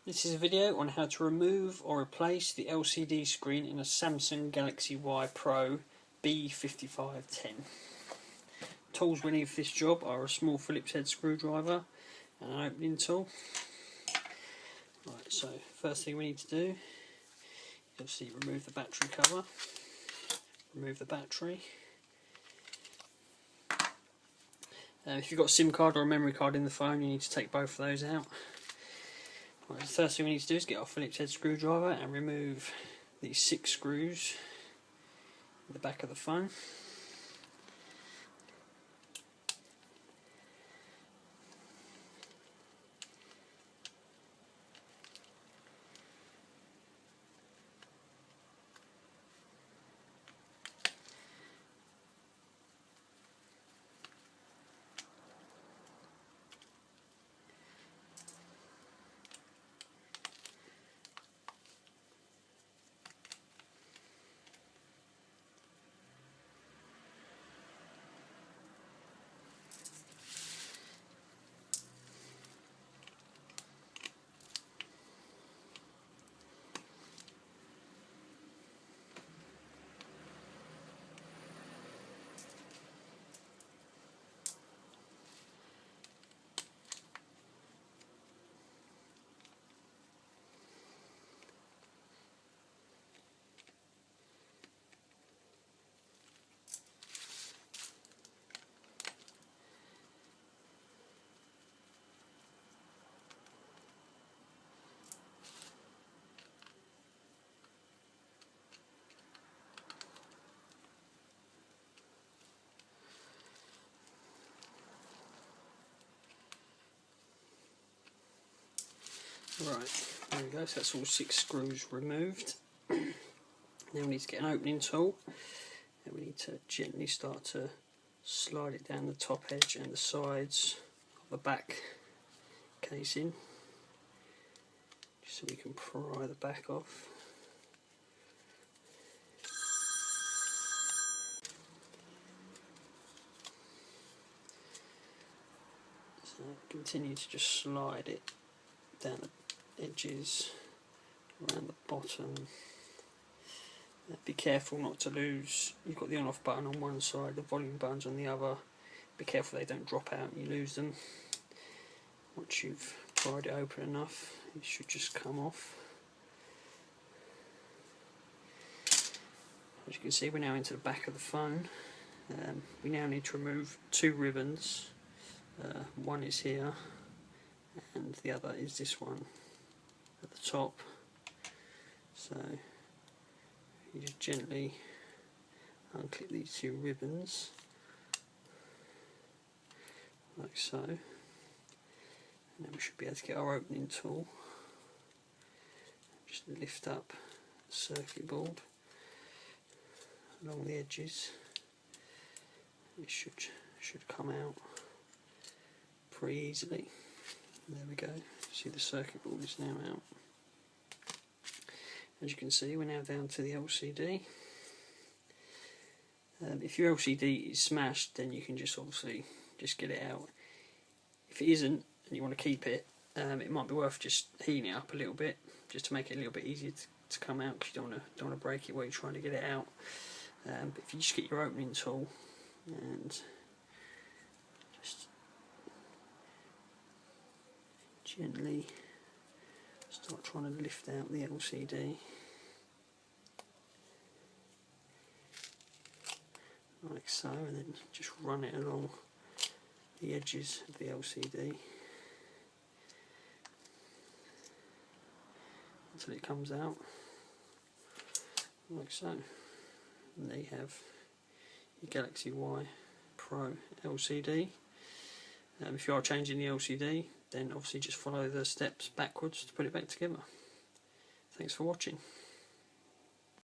This is a video on how to remove or replace the LCD screen in a Samsung Galaxy Y Pro B5510. Tools we need for this job are a small Phillips head screwdriver and an opening tool. Right, so first thing we need to do is obviously remove the battery cover, remove the battery. If you've got a SIM card or a memory card in the phone, you need to take both of those out. Right, the first thing we need to do is get our Phillips head screwdriver and remove these 6 screws in the back of the phone. Right, there we go, so that's all 6 screws removed. Now we need to get an opening tool and we need to gently start to slide it down the top edge and the sides of the back casing, just so we can pry the back off. So continue to just slide it down the edges, around the bottom. Be careful not to lose, you've got the on off button on one side, the volume buttons on the other. Be careful they don't drop out and you lose them. Once you've pried it open enough, it should just come off. As you can see, we're now into the back of the phone. We now need to remove 2 ribbons. One is here and the other is this one at the top. So you just gently unclip these 2 ribbons like so, and then we should be able to get our opening tool. Just lift up the circuit board along the edges. It should come out pretty easily. There we go, see the circuit board is now out. As you can see, we're now down to the LCD. If your LCD is smashed, then you can just obviously just get it out. If it isn't and you want to keep it, it might be worth just heating it up a little bit, just to make it a little bit easier to come out, because you don't want to break it while you're trying to get it out. But if you just get your opening tool and just gently start trying to lift out the LCD like so, and then just run it along the edges of the LCD until it comes out like so. And there you have your Galaxy Y Pro LCD. If you are changing the LCD, then obviously just follow the steps backwards to put it back together. Thanks for watching.